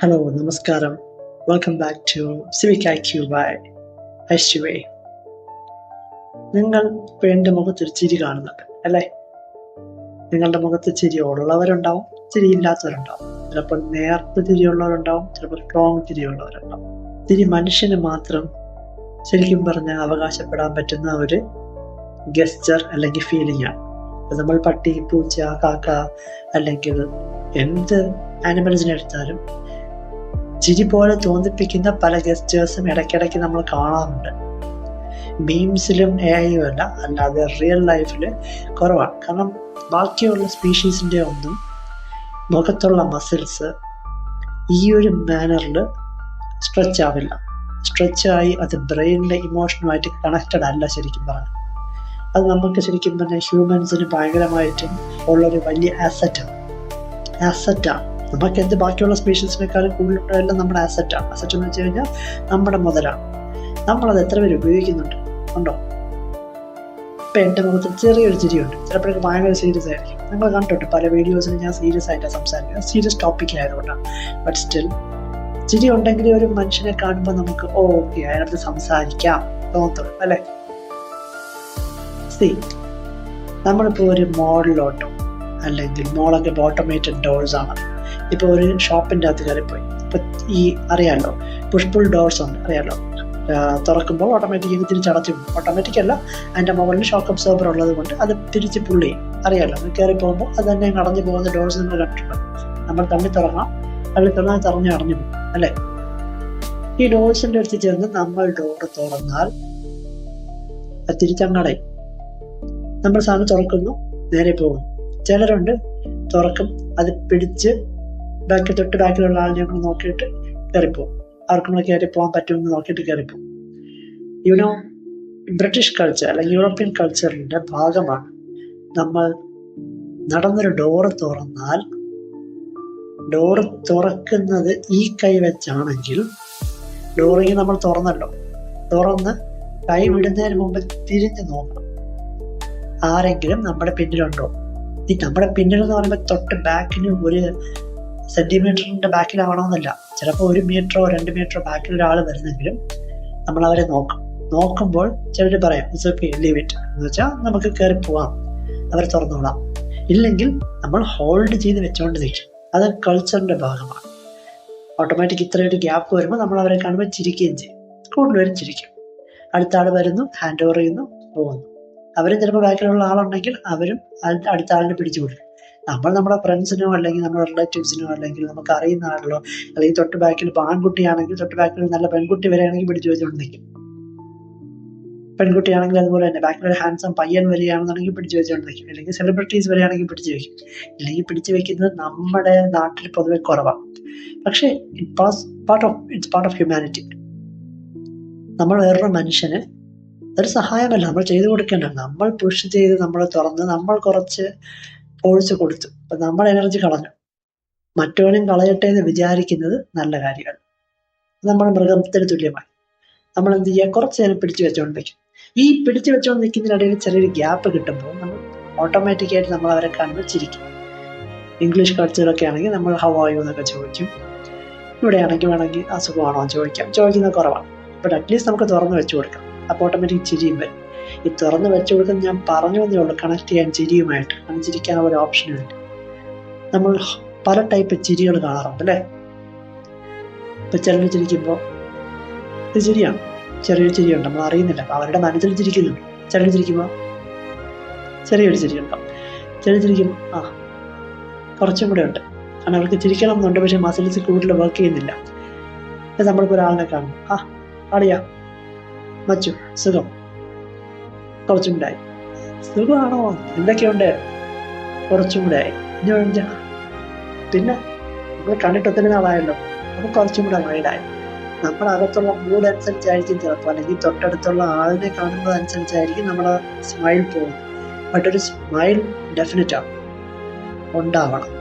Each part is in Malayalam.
ഹലോ, നമസ്കാരം. Welcome back to civic IQ by HUA. നിങ്ങൾ ഇപ്പോൾ എൻ്റെ മുഖത്തൊരു ചിരി കാണുന്നുണ്ട് അല്ലേ? നിങ്ങളുടെ മുഖത്ത് ചിരി ഉള്ളവരുണ്ടാവും, ചിരി ഇല്ലാത്തവരുണ്ടാവും. ചിലപ്പോൾ നേർത്ത ചിരിയുള്ളവരുണ്ടാവും, ചിലപ്പോൾ സ്ട്രോങ് ചിരിയുള്ളവരുണ്ടാവും. ചിരി മനുഷ്യന് മാത്രം ശരിക്കും പറഞ്ഞാൽ അവകാശപ്പെടാൻ പറ്റുന്ന ഒരു ഗെസ്റ്റർ അല്ലെങ്കിൽ ഫീലിംഗ് ആണ്. നമ്മൾ പട്ടി, പൂച്ച, കാക്ക അല്ലെങ്കിൽ എന്ത് ആനിമൽസിനെ എടുത്താലും ചിരി പോലെ തോന്നിപ്പിക്കുന്ന പല ഗസ്റ്റേഴ്സും ഇടയ്ക്കിടയ്ക്ക് നമ്മൾ കാണാറുണ്ട്. മീംസിലും AI അല്ലാതെ റിയൽ ലൈഫിൽ കുറവാണ്. കാരണം ബാക്കിയുള്ള സ്പീഷീസിൻ്റെ ഒന്നും മുഖത്തുള്ള മസിൽസ് ഈ ഒരു മാനറിൽ സ്ട്രെച്ച് ആവില്ല. സ്ട്രെച്ചായി അത് ബ്രെയിനിലെ ഇമോഷനുമായിട്ട് കണക്റ്റഡ് അല്ല ശരിക്കും പറഞ്ഞാൽ. അത് നമുക്ക് ശരിക്കും പറഞ്ഞാൽ ഹ്യൂമൻസിന് ഭയങ്കരമായിട്ടും ഉള്ളൊരു വലിയ ആസറ്റാണ്. നമുക്ക് എന്ത് ബാക്കിയുള്ള സ്പീഷീസിനേക്കാളും കൂടുതലുള്ളതെല്ലാം നമ്മുടെ ആസറ്റാണ്. ആസറ്റ് എന്ന് വെച്ച് കഴിഞ്ഞാൽ നമ്മുടെ മുതലാണ്. നമ്മളത് എത്ര പേര് ഉപയോഗിക്കുന്നുണ്ട് ഉണ്ടോ? ഇപ്പം എൻ്റെ മുഖത്ത് ചെറിയൊരു ചിരിയുണ്ട്, ചിലപ്പോഴൊക്കെ ഭയങ്കര സീരിയസ് ആയിരിക്കും. നിങ്ങൾ കണ്ടിട്ടുണ്ട് പല വീഡിയോസിലും ഞാൻ സീരിയസ് ആയിട്ടാണ് സംസാരിക്കുന്നത്, സീരിയസ് ടോപ്പിക് ആയതുകൊണ്ടാണ്. ബട്ട് സ്റ്റിൽ ചിരി ഉണ്ടെങ്കിൽ ഒരു മനുഷ്യനെ കാണുമ്പോൾ നമുക്ക് ഓക്കെ അയാളടുത്ത് സംസാരിക്കാം തോന്നുള്ളൂ അല്ലേ? നമ്മളിപ്പോൾ ഒരു മോളിലോട്ടോ അല്ലെങ്കിൽ മോളൊക്കെ ഓട്ടോമേറ്റഡ് ഡോർസ് ആണ്. ഇപ്പോൾ ഒരു ഷോപ്പിൻ്റെ അകത്ത് കയറിപ്പോയി, ഇപ്പം ഈ അറിയാമല്ലോ പുഷ് പുൾ ഡോർസ് ഉണ്ട്, അറിയാമല്ലോ. തുറക്കുമ്പോൾ ഓട്ടോമാറ്റിക്കായി തിരിച്ചടച്ചു പോകും. ഓട്ടോമാറ്റിക് അല്ല, അതിൻ്റെ മുകളിൽ ഷോക്ക് അബ്സോർബർ ഉള്ളത് കൊണ്ട് അത് തിരിച്ച് പുള്ളി ചെയ്യും. അറിയാമല്ലോ, അത് കയറി പോകുമ്പോൾ അത് തന്നെ അടഞ്ഞു പോകുന്ന ഡോർസ് നമ്മൾ കണ്ടിട്ടുണ്ട്. നമ്മൾ തള്ളി തുറന്നാൽ തറഞ്ഞ് അടഞ്ഞു പോകും അല്ലേ? ഈ ഡോർസിൻ്റെ അടുത്ത് ചേർന്ന് നമ്മൾ ഡോർ തുറന്നാൽ അത് തിരിച്ചങ്ങടയും. നമ്മൾ സാധനം തുറക്കുന്നു, നേരെ പോകുന്നു. ചിലരുണ്ട് തുറക്കും, അത് പിടിച്ച് തൊട്ട് ബാക്കിലുള്ള ആളിനെ നമ്മൾ നോക്കിയിട്ട് കയറിപ്പോവും. അവർക്ക് നമ്മൾ കയറി പോകാൻ പറ്റുമെന്ന് നോക്കിയിട്ട് കയറിപ്പോവും. ബ്രിട്ടീഷ് കൾച്ചർ അല്ലെങ്കിൽ യൂറോപ്യൻ കൾച്ചറിൻ്റെ ഭാഗമാണ് നമ്മൾ നടന്നൊരു ഡോറ് തുറന്നാൽ ഡോറ് തുറക്കുന്നത് ഈ കൈ വെച്ചാണെങ്കിൽ ഡോറിങ് നമ്മൾ തുറന്ന് കൈ വിടുന്നതിന് മുമ്പ് തിരിഞ്ഞ് നോക്കണം, ആരെങ്കിലും നമ്മുടെ പിന്നിലുണ്ടോ. ഈ നമ്മുടെ പിന്നിലെന്ന് പറയുമ്പോൾ തൊട്ട് ബാക്കിന് 1 സെന്റിമീറ്ററിന്റെ ബാക്കിലാവണമെന്നില്ല. ചിലപ്പോൾ 1 മീറ്ററോ 2 മീറ്ററോ ബാക്കിൽ ഒരാൾ വരുന്നെങ്കിലും നമ്മൾ അവരെ നോക്കുമ്പോൾ ചിലർ പറയാം ഇറ്റ്സ് ഓക്കെ, ലീവ് ഇറ്റ് എന്ന് വെച്ചാൽ നമുക്ക് കയറി പോവാം, അവർ തുറന്നോളാം. ഇല്ലെങ്കിൽ നമ്മൾ ഹോൾഡ് ചെയ്ത് വെച്ചുകൊണ്ട് നിൽക്കും. അത് കൾച്ചറിന്റെ ഭാഗമാണ്. ഓട്ടോമാറ്റിക് ഇത്രയൊരു ഗ്യാപ്പ് വരുമ്പോൾ നമ്മൾ അവരെ കാണുമ്പോൾ ചിരിക്കുകയും ചെയ്യും. കൂടുതലും ചിരിക്കും. അടുത്ത ആൾ വരുന്നു, ഹാൻഡ് ഓവർ ചെയ്യുന്നു, പോകുന്നു. അവരും ചിലപ്പോൾ ബാക്കിലുള്ള ആളുണ്ടെങ്കിൽ അവരും അടുത്ത ആളിനെ പിടിച്ചു കൊടുക്കും. നമ്മൾ നമ്മുടെ ഫ്രണ്ട്സിനോ അല്ലെങ്കിൽ നമ്മുടെ റിലേറ്റീവ്സിനോ അല്ലെങ്കിൽ നമുക്ക് അറിയുന്ന ആളിലോ അല്ലെങ്കിൽ തൊട്ട് ബാക്കിൽ ഇപ്പോൾ ആൺകുട്ടിയാണെങ്കിൽ തൊട്ട് ബാക്കിൽ നല്ല പെൺകുട്ടി വരികയാണെങ്കിൽ പിടിച്ചു വെച്ചുകൊണ്ട് നിൽക്കും. പെൺകുട്ടിയാണെങ്കിൽ അതുപോലെ തന്നെ ബാക്കിലൊരു ഹാൻസം പയ്യൻ വരികയാണെന്നുണ്ടെങ്കിൽ പിടിച്ചു വെച്ചുകൊണ്ട് നിൽക്കും. അല്ലെങ്കിൽ സെലിബ്രിറ്റീസ് വരികയാണെങ്കിൽ പിടിച്ചു വെക്കും. ഇല്ലെങ്കിൽ പിടിച്ചു വെക്കുന്നത് നമ്മുടെ നാട്ടിൽ പൊതുവെ കുറവാണ്. പക്ഷേ ഇറ്റ്സ് പാർട്ട് ഓഫ് ഹ്യൂമാനിറ്റി. നമ്മൾ വേറൊരു മനുഷ്യന് ഒരു സഹായമല്ല, നമ്മൾ ചെയ്തു കൊടുക്കേണ്ടത്. നമ്മൾ പുഷ് ചെയ്ത് നമ്മൾ തുറന്ന് നമ്മൾ കുറച്ച് ഫോഴ്സ് കൊടുത്തു, അപ്പം നമ്മൾ എനർജി കളഞ്ഞു. മറ്റവനും കളയട്ടെ എന്ന് വിചാരിക്കുന്നത് നല്ല കാര്യമാണ്. നമ്മൾ മൃഗത്തിന് തുല്യമായി നമ്മൾ എന്ത് ചെയ്യുക, കുറച്ച് നേരം പിടിച്ചു വെച്ചുകൊണ്ട് നിൽക്കും. ഈ പിടിച്ചു വെച്ചുകൊണ്ട് നിൽക്കുന്നതിനിടയിൽ ചെറിയൊരു ഗ്യാപ്പ് കിട്ടുമ്പോൾ നമ്മൾ ഓട്ടോമാറ്റിക്കായിട്ട് നമ്മൾ അവരെ കാണുമ്പോൾ ചിരിക്കും. ഇംഗ്ലീഷ് കൾച്ചറൊക്കെ ആണെങ്കിൽ നമ്മൾ ഹൗ ആർ യു എന്നൊക്കെ ചോദിക്കും. ഇവിടെയാണെങ്കിൽ വേണമെങ്കിൽ അസുഖമാണോ ചോദിക്കുന്നത് കുറവാണ്. ബട്ട് അറ്റ്ലീസ്റ്റ് നമുക്ക് തുറന്ന് വെച്ചു കൊടുക്കാം. അപ്പോൾ ഓട്ടോമാറ്റിക് ചിരിയും വരും. ഈ തുറന്ന് വെച്ചു കൊടുക്കുന്നത് ഞാൻ പറഞ്ഞു എന്നേ ഉള്ളൂ, കണക്ട് ചെയ്യാൻ ചിരിയുമായിട്ട്. അങ്ങനെ ചിരിക്കാനുള്ള ഒരു ഓപ്ഷനുണ്ട്. നമ്മൾ പല ടൈപ്പ് ചിരികൾ കാണാറുണ്ട് അല്ലേ? ഇപ്പം ചിലർ ചിരിക്കുമ്പോൾ ഇത് ചിരിയാണ്, ചെറിയൊരു ചിരിയുണ്ട്, നമ്മൾ അറിയുന്നില്ല, അവരുടെ മനസ്സിൽ ചിരിക്കുന്നുണ്ട്. ചിലർ ചിരിക്കുമ്പോൾ ചെറിയൊരു ചിരിയുണ്ടാവും. ചിലർ ചിരിക്കുമ്പോൾ കുറച്ചും കൂടെ ഉണ്ട്, കാരണം അവർക്ക് ചിരിക്കണം എന്നുണ്ട്, പക്ഷേ മസിൽസ് കൂടുതൽ വർക്ക് ചെയ്യുന്നില്ല. നമ്മളിപ്പോൾ ഒരാളിനെ കാണും, അറിയാം മച്ചു സുഖം, കുറച്ചും കൂടെ ആയി. സുഖമാണോ, എന്തൊക്കെയുണ്ട്, കുറച്ചും കൂടെ ആയി. പിന്നെ നമ്മൾ കണ്ടിട്ട് ഒത്തിരി നാളായല്ലോ, അപ്പോൾ കുറച്ചും കൂടെ വൈഡായി. നമ്മുടെ അകത്തുള്ള മൂഡ് അനുസരിച്ചായിരിക്കും ചിലപ്പോൾ, അല്ലെങ്കിൽ തൊട്ടടുത്തുള്ള ആളിനെ കാണുന്നത് അനുസരിച്ചായിരിക്കും നമ്മുടെ സ്മൈൽ പോകുന്നത്. ബട്ട് ഒരു സ്മൈൽ ഡെഫിനറ്റ് ആണ്, ഉണ്ടാവണം.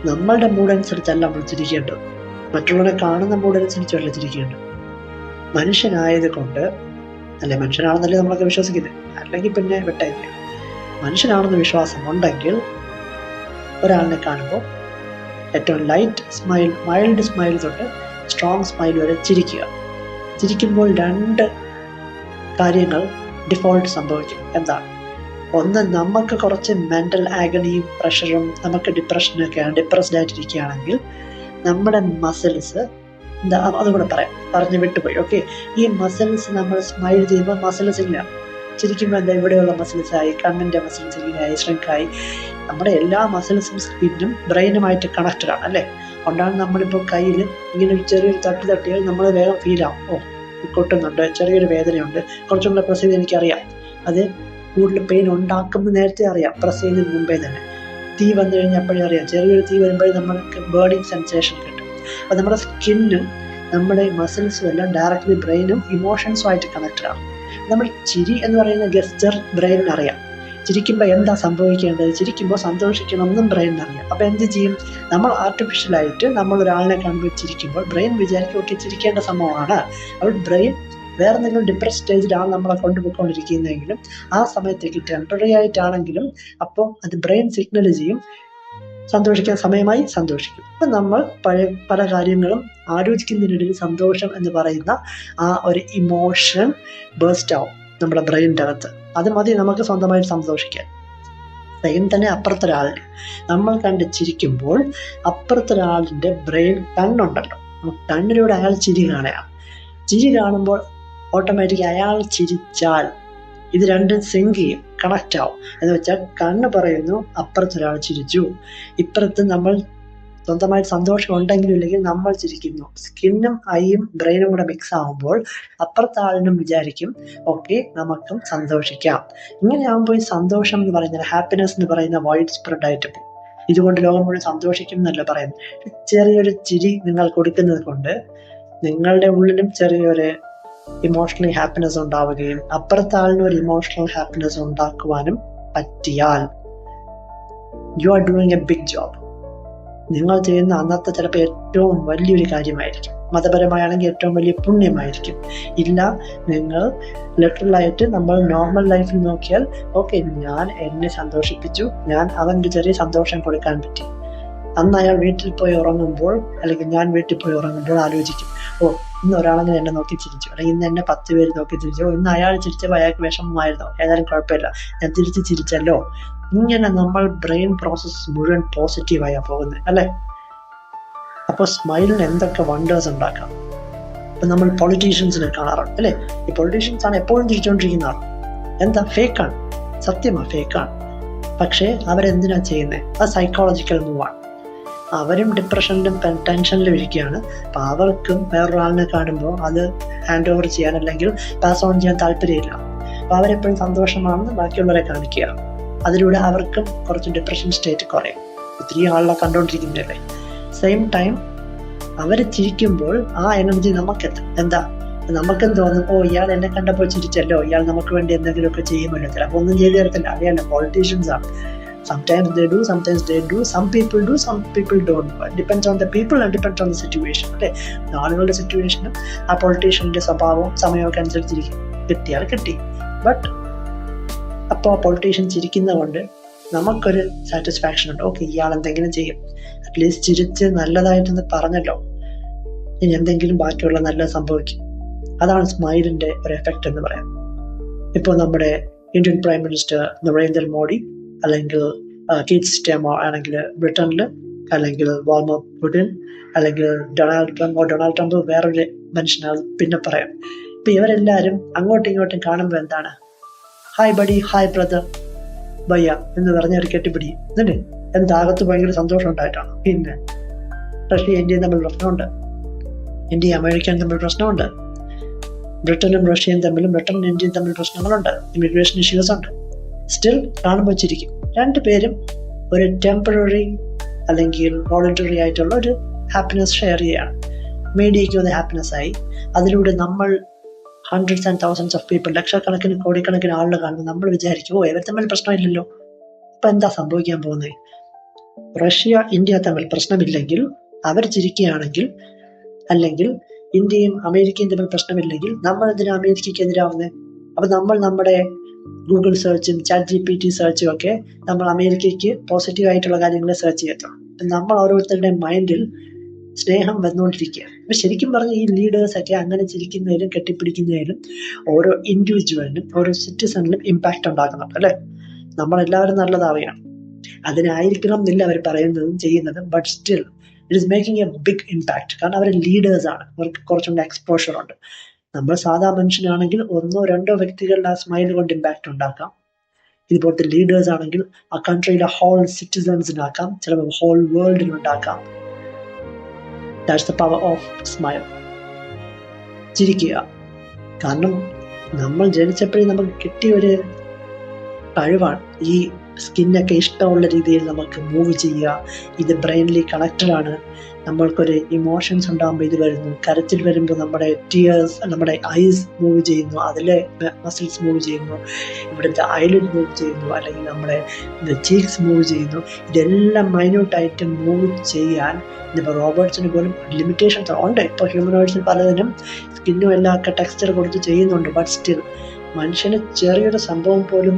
നമ്മളുടെ മൂഡ് അനുസരിച്ചല്ല നമ്മൾ ചിരിക്കേണ്ടത്, മറ്റുള്ളവരെ കാണുന്ന മൂഡ് അനുസരിച്ചല്ല ചിരിക്കേണ്ടത്. മനുഷ്യനായത് കൊണ്ട് അല്ലെ, മനുഷ്യനാണെന്നല്ലേ നമ്മളൊക്കെ വിശ്വസിക്കുന്നത്, അല്ലെങ്കിൽ പിന്നെ വിട്ടേക്കുക. മനുഷ്യനാണെന്ന് വിശ്വാസം ഉണ്ടെങ്കിൽ ഒരാളിനെ കാണുമ്പോൾ ഏറ്റവും ലൈറ്റ് സ്മൈൽ, മൈൽഡ് സ്മൈൽ തൊട്ട് സ്ട്രോങ് സ്മൈൽ വരെ ചിരിക്കുക. ചിരിക്കുമ്പോൾ 2 കാര്യങ്ങൾ ഡിഫോൾട്ട് സംഭവിക്കും. എന്താണ്? ഒന്ന്, നമുക്ക് കുറച്ച് മെൻ്റൽ ആഗണിയും പ്രഷറും, നമുക്ക് ഡിപ്രഷനൊക്കെയാണ്, ഡിപ്രസ്ഡ് ആയിട്ടിരിക്കുകയാണെങ്കിൽ നമ്മുടെ മസിൽസ് അതുകൂടെ പറഞ്ഞു വിട്ടുപോയി. ഓക്കെ, ഈ മസിൽസ് നമ്മൾ സ്മൈൽ ചെയ്യുമ്പോൾ മസിൽസ് ഇല്ല. ചിരിക്കുമ്പോൾ എന്താ, ഇവിടെയുള്ള മസിൽസ് ആയി, കണ്ണിൻ്റെ മസിൽസ് ഇങ്ങനെയായി ഷ്രിങ്കായി. നമ്മുടെ എല്ലാ മസിൽസും സ്കിന്നും ബ്രെയിനുമായിട്ട് കണക്റ്റഡ് ആണ് അല്ലേ. അതുകൊണ്ടാണ് നമ്മളിപ്പോൾ കയ്യിൽ ഇങ്ങനെ ഒരു ചെറിയൊരു തട്ടിയാൽ നമ്മൾ വേഗം ഫീൽ ആവും, ഓ കൊട്ടുന്നുണ്ട്, ചെറിയൊരു വേദനയുണ്ട്, കുറച്ചും കൂടെ പ്രസ് ചെയ്ത് എനിക്കറിയാം. അത് കൂടുതൽ പെയിൻ ഉണ്ടാക്കുമെന്ന് നേരത്തെ അറിയാം, പ്രസ് ചെയ്യുന്നതിന് മുമ്പേ തന്നെ. തീ വന്നു കഴിഞ്ഞപ്പോഴേ അറിയാം, ചെറിയൊരു തീ വരുമ്പോഴേ നമ്മൾക്ക് ബേണിങ് സെൻസേഷൻ കിട്ടും. അപ്പോൾ നമ്മുടെ സ്കിന്നും നമ്മുടെ മസിൽസും എല്ലാം ഡയറക്റ്റ്ലി ബ്രെയിനും ഇമോഷൻസുമായിട്ട് കണക്റ്റഡ് ആണ്. നമ്മൾ ചിരി എന്ന് പറയുന്ന ഗസ്റ്റർ ബ്രെയിനിന് അറിയാം. ചിരിക്കുമ്പോൾ എന്താ സംഭവിക്കേണ്ടത്, ചിരിക്കുമ്പോൾ സന്തോഷിക്കണമെന്നും ബ്രെയിനിന് അറിയാം. അപ്പോൾ എന്ത് ചെയ്യും, നമ്മൾ ആർട്ടിഫിഷ്യലായിട്ട് നമ്മൾ ഒരാളിനെ കാണുമ്പോൾ ചിരിക്കുമ്പോൾ ബ്രെയിൻ വിചാരിക്കും ഓക്കെ ചിരിക്കേണ്ട സംഭവമാണ്. അപ്പോൾ ബ്രെയിൻ വേറെ എന്തെങ്കിലും ഡിപ്രസ് സ്റ്റേജിലാണ് നമ്മളെ കൊണ്ടുപോയിക്കൊണ്ടിരിക്കുന്നതെങ്കിലും ആ സമയത്തേക്ക് ടെമ്പററി ആയിട്ടാണെങ്കിലും അപ്പോൾ അത് ബ്രെയിൻ സിഗ്നൽ ചെയ്യും സന്തോഷിക്കാൻ സമയമായി, സന്തോഷിക്കും. അപ്പം നമ്മൾ പല കാര്യങ്ങളും ആലോചിക്കുന്നതിനിടയിൽ സന്തോഷം എന്ന് പറയുന്ന ആ ഒരു ഇമോഷൻ ബേസ്റ്റ് ആവും നമ്മുടെ ബ്രെയിനിൻ്റെ അകത്ത്. അത് മതി നമുക്ക് സ്വന്തമായിട്ട് സന്തോഷിക്കാൻ. സെയിം തന്നെ അപ്പുറത്തൊരാളിന് നമ്മൾ കണ്ട് ചിരിക്കുമ്പോൾ അപ്പുറത്തൊരാളിൻ്റെ ബ്രെയിൻ കണ്ണുണ്ടല്ലോ, കണ്ണിലൂടെ അയാൾ ചിരി കാണുകയാണ്. ചിരി കാണുമ്പോൾ ഓട്ടോമാറ്റിക് അയാൾ ചിരിച്ചാൽ ഇത് രണ്ടും സിങ്ക് ചെയ്യും, കണക്റ്റ് ആവും. എന്ന് വെച്ചാൽ കണ്ണ് പറയുന്നു അപ്പുറത്തൊരാൾ ചിരിച്ചു, ഇപ്പുറത്ത് നമ്മൾ സ്വന്തമായിട്ട് സന്തോഷം ഉണ്ടെങ്കിലും ഇല്ലെങ്കിൽ നമ്മൾ ചിരിക്കുന്നു. സ്കിന്നും ഐയും ബ്രെയിനും കൂടെ മിക്സ് ആകുമ്പോൾ അപ്പുറത്തെ ആളിനും വിചാരിക്കും ഓക്കെ നമുക്കും സന്തോഷിക്കാം. ഇങ്ങനെ ആകുമ്പോൾ ഈ സന്തോഷം എന്ന് പറയുന്നത്, ഹാപ്പിനെസ് എന്ന് പറയുന്ന വൈഡ് സ്പ്രെഡ് ആയിട്ട് പോകും. ഇതുകൊണ്ട് ലോകം മുഴുവൻ സന്തോഷിക്കും എന്നല്ല പറയുന്നത്. ചെറിയൊരു ചിരി നിങ്ങൾ കൊടുക്കുന്നത് കൊണ്ട് നിങ്ങളുടെ ഉള്ളിലും ചെറിയൊരു ഇമോഷണൽ ഹാപ്പിനെസ് ഉണ്ടാവുകയും അപ്പുറത്തെ ആളിന് ഒരു ഇമോഷണൽ ഹാപ്പിനെസ് ഉണ്ടാക്കുവാനും പറ്റിയാൽ you are doing a big job. നിങ്ങൾ ചെയ്യുന്ന അന്നത്തെ ചിലപ്പോൾ ഏറ്റവും വലിയൊരു കാര്യമായിരിക്കും, മതപരമായാണെങ്കിൽ ഏറ്റവും വലിയ പുണ്യമായിരിക്കും. ഇല്ല, നിങ്ങൾ ലിറ്ററലായിട്ട് നമ്മൾ നോർമൽ ലൈഫിൽ നോക്കിയാൽ ഓക്കെ ഞാൻ എന്നെ സന്തോഷിപ്പിച്ചു, ഞാൻ അവൻ്റെ ചെറിയ സന്തോഷം കൊടുക്കാൻ പറ്റി. അന്ന് അയാൾ വീട്ടിൽ പോയി ഉറങ്ങുമ്പോൾ അല്ലെങ്കിൽ ഞാൻ വീട്ടിൽ പോയി ഉറങ്ങുമ്പോൾ ആലോചിക്കും ഓ ഇന്ന് ഒരാളങ്ങനെ എന്നെ നോക്കി ചിരിച്ചു, അല്ലെങ്കിൽ ഇന്ന് എന്നെ 10 പേര് നോക്കി ചിരിച്ചു, ഇന്ന് അയാൾ ചിരിച്ചപ്പോൾ അയാൾക്ക് വിഷമമായിരുന്നോ, ഏതായാലും കുഴപ്പമില്ല ഞാൻ തിരിച്ച് ചിരിച്ചല്ലോ. ഇങ്ങനെ നമ്മൾ ബ്രെയിൻ പ്രോസസ്സ് മുഴുവൻ പോസിറ്റീവായാണ് പോകുന്നത് അല്ലേ. അപ്പോൾ സ്മൈലിന് എന്തൊക്കെ വണ്ടേഴ്സ് ഉണ്ടാക്കാം. ഇപ്പം നമ്മൾ പൊളിറ്റീഷ്യൻസിനെ കാണാറുണ്ട് അല്ലേ. ഈ പൊളിറ്റീഷ്യൻസ് ആണ് എപ്പോഴും ചിരിച്ചുകൊണ്ടിരിക്കുന്ന ആൾ. എന്താ, ഫേക്കാണ്, സത്യമാണ് ഫേക്കാണ്. പക്ഷേ അവരെന്തിനാ ചെയ്യുന്നത്, അത് സൈക്കോളജിക്കൽ മൂവാണ്. അവരും ഡിപ്രഷനിലും ടെൻഷനിലും ഇരിക്കുകയാണ്. അപ്പോൾ അവർക്കും വേറൊരാളിനെ കാണുമ്പോൾ അത് ഹാൻഡ് ഓവർ ചെയ്യാൻ അല്ലെങ്കിൽ പാസ് ഓൺ ചെയ്യാൻ താല്പര്യമില്ല. അപ്പോൾ അവരെപ്പോഴും സന്തോഷമാണെന്ന് ബാക്കിയുള്ളവരെ കാണിക്കുക. അതിലൂടെ അവർക്കും കുറച്ച് ഡിപ്രഷൻ സ്റ്റേറ്റ് കുറയും. ഒത്തിരി ആളെ കണ്ടുകൊണ്ടിരിക്കുന്നില്ലേ. സെയിം ടൈം അവർ ചിരിക്കുമ്പോൾ ആ എനർജി നമുക്കെത്തും. എന്താ, നമുക്കും തോന്നും ഓ ഇയാൾ എന്നെ കണ്ടപ്പോൾ ചിരിച്ചല്ലോ, ഇയാൾ നമുക്ക് വേണ്ടി എന്തെങ്കിലുമൊക്കെ ചെയ്യുമല്ലോ. ചിലപ്പോൾ ഒന്നും ചെയ്തു തരത്തില്ല, അറിയാലോ പൊളിറ്റീഷ്യൻസ് ആണ്. Sometimes they do, sometimes they do. Some people do, some people don't. It depends on the people and depends on the situation. അല്ലേ, ആളുകളുടെ സിറ്റുവേഷനും ആ പൊളിറ്റീഷ്യൻ്റെ സ്വഭാവവും സമയമൊക്കെ അനുസരിച്ചിരിക്കും. കിട്ടിയാൽ കിട്ടി. ബട്ട് അപ്പോൾ ആ പൊളിറ്റീഷ്യൻ ചിരിക്കുന്നത് കൊണ്ട് നമുക്കൊരു സാറ്റിസ്ഫാക്ഷൻ ഉണ്ട്. ഓക്കെ ഇയാൾ എന്തെങ്കിലും ചെയ്യും, അറ്റ്ലീസ്റ്റ് ചിരിച്ച് നല്ലതായിട്ടെന്ന് പറഞ്ഞല്ലോ, ഇനി എന്തെങ്കിലും ബാക്കിയുള്ള നല്ലത് സംഭവിക്കും. അതാണ് സ്മൈലിൻ്റെ ഒരു എഫക്റ്റ് എന്ന് പറയാം. ഇപ്പോൾ നമ്മുടെ Indian prime minister Narendra Modi അല്ലെങ്കിൽ കീർ സ്റ്റാർമർ ആണെങ്കിൽ ബ്രിട്ടനിൽ, അല്ലെങ്കിൽ വ്ളാഡിമിർ പുടിൻ, അല്ലെങ്കിൽ ഡൊണാൾഡ് ട്രംപ് വേറൊരു മനുഷ്യനാണ് പിന്നെ പറയാം. ഇപ്പം ഇവരെല്ലാവരും അങ്ങോട്ടും ഇങ്ങോട്ടും കാണുമ്പോൾ എന്താണ്, ഹായ് ബഡി, ഹായ് ബ്രദർ, ഭയ്യ എന്ന് പറഞ്ഞ ഒരു കെട്ടിപ്പിടി എന്നിട്ട് എന്താകത്ത് ഭയങ്കര സന്തോഷം ഉണ്ടായിട്ടാണ്. പിന്നെ റഷ്യ ഇന്ത്യയും തമ്മിൽ പ്രശ്നമുണ്ട്, ഇന്ത്യ അമേരിക്കയും തമ്മിൽ പ്രശ്നമുണ്ട്, ബ്രിട്ടനും റഷ്യയും തമ്മിലും ബ്രിട്ടനും ഇന്ത്യയും തമ്മിൽ പ്രശ്നങ്ങളുണ്ട്, ഇമിഗ്രേഷൻ ഇഷ്യൂസ് ഉണ്ട്. സ്റ്റിൽ കാണുമ്പോൾ ചിരിക്കും. രണ്ടുപേരും ഒരു ടെമ്പററി അല്ലെങ്കിൽ വോളണ്ടറി ആയിട്ടുള്ള ഒരു ഹാപ്പിനെസ് ഷെയർ ചെയ്യുകയാണ്. മീഡിയയ്ക്ക് ഒരു ഹാപ്പിനെസ് ആയി. അതിലൂടെ നമ്മൾ hundreds and thousands of people, ലക്ഷക്കണക്കിന് കോടിക്കണക്കിന് ആളുകൾ കാണുമ്പോൾ നമ്മൾ വിചാരിക്കും ഓ ഇവർ തമ്മിൽ പ്രശ്നമില്ലല്ലോ. ഇപ്പം എന്താ സംഭവിക്കാൻ പോകുന്നത്, റഷ്യ ഇന്ത്യ തമ്മിൽ പ്രശ്നമില്ലെങ്കിൽ അവർ ചിരിക്കുകയാണെങ്കിൽ, അല്ലെങ്കിൽ ഇന്ത്യയും അമേരിക്കയും തമ്മിൽ പ്രശ്നമില്ലെങ്കിൽ നമ്മൾ എന്തിനാ അമേരിക്കയ്ക്ക് എതിരാവുന്നത്. അപ്പം നമ്മൾ നമ്മുടെ ഗൂഗിൾ സെർച്ചും ChatGPT സെർച്ചും ഒക്കെ നമ്മൾ അമേരിക്കയ്ക്ക് പോസിറ്റീവ് ആയിട്ടുള്ള കാര്യങ്ങൾ സെർച്ച് ചെയ്യത്തുള്ളൂ. നമ്മൾ ഓരോരുത്തരുടെയും മൈൻഡിൽ സ്നേഹം വന്നുകൊണ്ടിരിക്കുക. അപ്പൊ ശരിക്കും പറഞ്ഞ ഈ ലീഡേഴ്സൊക്കെ അങ്ങനെ ചിരിക്കുന്നതിലും കെട്ടിപ്പിടിക്കുന്നതിലും ഓരോ ഇൻഡിവിജ്വലിനും ഓരോ സിറ്റിസണിലും ഇമ്പാക്റ്റ് ഉണ്ടാക്കുന്നുണ്ട് അല്ലെ. നമ്മളെല്ലാവരും നല്ലതാവുകയാണ്, അതിനായിരിക്കണം എന്നില്ല അവർ പറയുന്നതും ചെയ്യുന്നതും, but still it is making a big impact. കാരണം അവർ ലീഡേഴ്സ് ആണ്, അവർക്ക് കുറച്ചും കൂടെ എക്സ്പോഷർ ഉണ്ട്. നമ്മൾ സാധാ മനുഷ്യനാണെങ്കിൽ 1-2 വ്യക്തികളുടെ ആ സ്മൈൽ കൊണ്ട് ഇമ്പാക്ട് ഉണ്ടാക്കാം. ഇതുപോലത്തെ ലീഡേഴ്സ് ആണെങ്കിൽ ആ കൺട്രിയിലെ ഹോൾ സിറ്റിസൺസിനാക്കാം, ചിലപ്പോൾ ഹോൾ വേൾഡിനുണ്ടാക്കാം. That's the power of smile. ചിരിക്കുക. കാരണം നമ്മൾ ജനിച്ചപ്പോഴേ നമുക്ക് കിട്ടിയ ഒരു കഴിവാണ് ഈ സ്കിന്നൊക്കെ ഇഷ്ടമുള്ള രീതിയിൽ നമുക്ക് മൂവ് ചെയ്യുക. ഇത് ബ്രെയിനിൽ കണക്റ്റഡ് ആണ്. നമ്മൾക്കൊരു ഇമോഷൻസ് ഉണ്ടാകുമ്പോൾ ഇത് വരുന്നു. കരച്ചിൽ വരുമ്പോൾ നമ്മുടെ ടിയേഴ്സ്, നമ്മുടെ ഐസ് മൂവ് ചെയ്യുന്നു, അതിലെ മസിൽസ് മൂവ് ചെയ്യുന്നു, ഇവിടുത്തെ ഐലിഡ് മൂവ് ചെയ്യുന്നു, അല്ലെങ്കിൽ നമ്മുടെ ചീക്സ് മൂവ് ചെയ്യുന്നു. ഇതെല്ലാം മൈന്യൂട്ടായിട്ട് മൂവ് ചെയ്യാൻ ഇപ്പോൾ റോബോട്ട്സിന് പോലും ലിമിറ്റേഷൻസ് ഉണ്ട്. ഇപ്പോൾ ഹ്യൂമനോയിഡ്സിന് പലതിനും സ്കിന്നും എല്ലാം ഒക്കെ ടെക്സ്ചർ കൊടുത്ത് ചെയ്യുന്നുണ്ട്. ബട്ട് സ്റ്റിൽ മനുഷ്യന് ചെറിയൊരു സംഭവം പോലും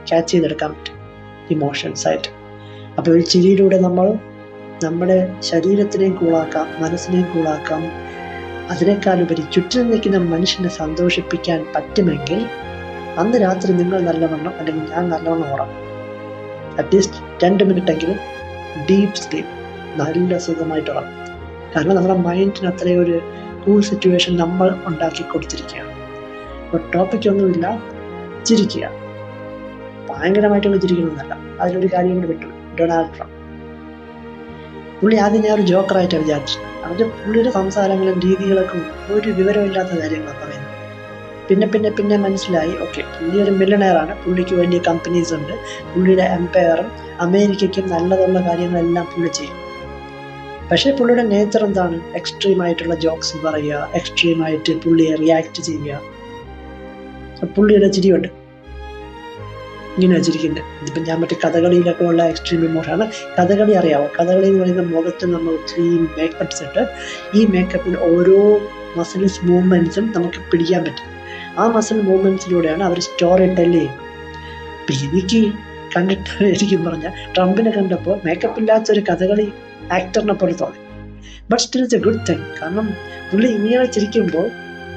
ക്യാച്ച് ചെയ്തെടുക്കാൻ പറ്റും ഇമോഷൻസ് ആയിട്ട്. അപ്പോൾ ഈ ചിരിയിലൂടെ നമ്മൾ നമ്മുടെ ശരീരത്തിനെയും കൂളാക്കാം, മനസ്സിനെയും കൂളാക്കാം. അതിനേക്കാളുപരി ചുറ്റും നിൽക്കുന്ന മനുഷ്യനെ സന്തോഷിപ്പിക്കാൻ പറ്റുമെങ്കിൽ അന്ന് രാത്രി നിങ്ങൾ നല്ലവണ്ണം, അല്ലെങ്കിൽ ഞാൻ നല്ലവണ്ണം ഉറങ്ങും. അറ്റ്ലീസ്റ്റ് 2 മിനിറ്റെങ്കിലും ഡീപ്പ് സ്ലീപ്പ്, നല്ല സുഖമായിട്ട് ഉറങ്ങും. കാരണം നമ്മുടെ മൈൻഡിന് അത്രയും ഒരു കൂൾ സിറ്റുവേഷൻ നമ്മൾ ഉണ്ടാക്കി കൊടുത്തിരിക്കുകയാണ്. അപ്പോൾ ടോപ്പിക്കൊന്നുമില്ല, ചിരിക്കുക. ഭയങ്കരമായിട്ടുള്ള ചിരിക്കണമെന്നല്ല. അതിലൊരു കാര്യം കൂടി വിട്ടു. ഡൊണാൾഡ് ട്രംപ്, പുള്ളി ആദ്യം ഞാൻ ഒരു ജോക്കറായിട്ടാണ് വിചാരിച്ചത്. അവരുടെ പുള്ളിയുടെ സംസാരങ്ങളും രീതികളൊക്കെ ഒരു വിവരമില്ലാത്ത കാര്യങ്ങളാണ് പറയുന്നത്. പിന്നെ മനസ്സിലായി, ഓക്കെ, പുള്ളി ഒരു മില്യണയറാണ്, പുള്ളിക്ക് വലിയ കമ്പനീസ് ഉണ്ട്, പുള്ളിയുടെ എംപയറും അമേരിക്കയ്ക്കും നല്ലതുള്ള കാര്യങ്ങളെല്ലാം പുള്ളി ചെയ്യും. പക്ഷേ പുള്ളിയുടെ നേച്ചർ എന്താണ്? എക്സ്ട്രീമായിട്ടുള്ള ജോക്സ് പറയുക, എക്സ്ട്രീമായിട്ട് പുള്ളിയെ റിയാക്ട് ചെയ്യുക. പുള്ളിയുടെ ചിരിയുണ്ട്, ഇങ്ങനെ വെച്ചിരിക്കുന്നത്. ഇതിപ്പോൾ ഞാൻ മറ്റേ കഥകളിയിലൊക്കെ ഉള്ള എക്സ്ട്രീം ഇമോഷനാണ്. കഥകളി അറിയാമോ? കഥകളി എന്ന് പറയുന്ന മുഖത്ത് നമ്മൾ ഒത്തിരി മേക്കപ്പ്സ് ഇട്ട് ഈ മേക്കപ്പിൽ ഓരോ മസിൽസ് മൂവ്മെൻറ്റ്സും നമുക്ക് പിടിക്കാൻ പറ്റും. ആ മസിൽ മൂവ്മെൻറ്റ്സിലൂടെയാണ് അവർ സ്റ്റോറി ടെൽ ചെയ്യുന്നത്. അപ്പം എനിക്ക് കണ്ടിട്ട് ശരിക്കും പറഞ്ഞാൽ ട്രംപിനെ കണ്ടപ്പോൾ മേക്കപ്പ് ഇല്ലാത്തൊരു കഥകളി ആക്ടറിനെ പോലെ തോന്നി. But still it's a good thing. കാരണം പുള്ളി ഇങ്ങനെ ചിരിക്കുമ്പോൾ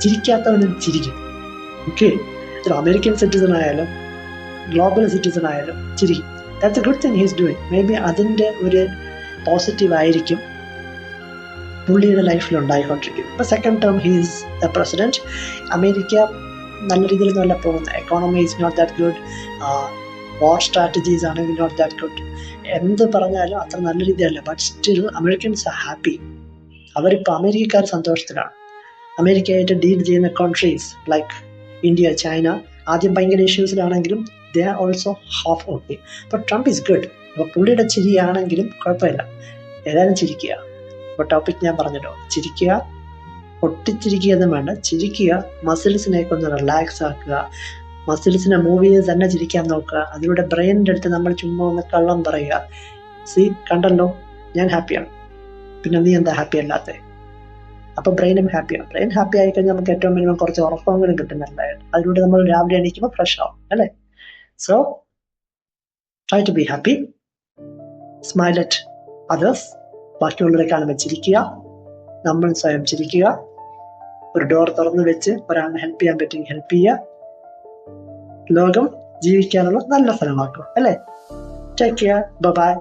ചിരിക്കാത്തവനും ചിരിക്കും. ഓക്കെ, ഒരു അമേരിക്കൻ സിറ്റിസൺ ആയാലും ഗ്ലോബൽ സിറ്റിസൺ ആയാലും ചിരിക്കും. That's a good thing he's doing. Maybe അതിൻ്റെ ഒരു പോസിറ്റീവ് ആയിരിക്കും പുള്ളിയുടെ ലൈഫിൽ ഉണ്ടായിക്കൊണ്ടിരിക്കും. ഇപ്പോൾ second term he's the president. America നല്ല രീതിയിലൊന്നുമല്ല പോകുന്നത്. Economy is not that good, war strategies ആണെങ്കിൽ നോട്ട് ദാറ്റ് ഗുഡ്. എന്ത് പറഞ്ഞാലും അത്ര നല്ല രീതിയല്ല. But still Americans are happy. അവരിപ്പോൾ അമേരിക്കക്കാർ സന്തോഷത്തിലാണ്. അമേരിക്കയായിട്ട് ഡീൽ ചെയ്യുന്ന കൺട്രീസ് ലൈക്ക് ഇന്ത്യ, ചൈന ആദ്യം ഭയങ്കര ഇഷ്യൂസിലാണെങ്കിലും they are also half okay. അപ്പോൾ ട്രംപ് ഈസ് ഗുഡ്. അപ്പോൾ പുള്ളിയുടെ ചിരിയാണെങ്കിലും കുഴപ്പമില്ല, ഏതായാലും ചിരിക്കുക. അപ്പോൾ ടോപ്പിക് ഞാൻ പറഞ്ഞല്ലോ, ചിരിക്കുക. പൊട്ടിച്ചിരിക്കുകയൊന്നും വേണ്ട, ചിരിക്കുക. മസിൽസിനെയൊക്കെ ഒന്ന് റിലാക്സ് ആക്കുക. മസിൽസിനെ മൂവ് ചെയ്ത് തന്നെ ചിരിക്കാൻ നോക്കുക. അതിലൂടെ ബ്രെയിനിൻ്റെ അടുത്ത് നമ്മൾ ചുമ്മാ ഒന്ന് കള്ളം പറയുക. കണ്ടല്ലോ, ഞാൻ ഹാപ്പിയാണ്, പിന്നെ നീ എന്താ ഹാപ്പി അല്ലാത്തത്? അപ്പോൾ ബ്രെയിനും ഹാപ്പിയാണ്. ബ്രെയിൻ ഹാപ്പി ആയിക്കഴിഞ്ഞാൽ നമുക്ക് ഏറ്റവും മിനിമം കുറച്ച് ഉറക്കമെങ്കിലും കിട്ടുന്നുണ്ടായിട്ട് അതിലൂടെ നമ്മൾ രാവിലെ എണീക്കുമ്പോൾ ഫ്രഷ് ആവും അല്ലേ. So try to be happy, smile at others. ബാക്കിയുള്ളവരെ കാണുമ്പോൾ ചിരിക്കുക, നമ്മൾ സ്വയം ചിരിക്കുക. ഒരു ഡോർ തുറന്നു വെച്ച് ഒരാളെ ഹെൽപ്പ് ചെയ്യാൻ പറ്റുമെങ്കിൽ ഹെൽപ്പ് ചെയ്യുക. ലോകം ജീവിക്കാനുള്ള നല്ല സ്ഥലമാക്കും അല്ലേ. Take care, by.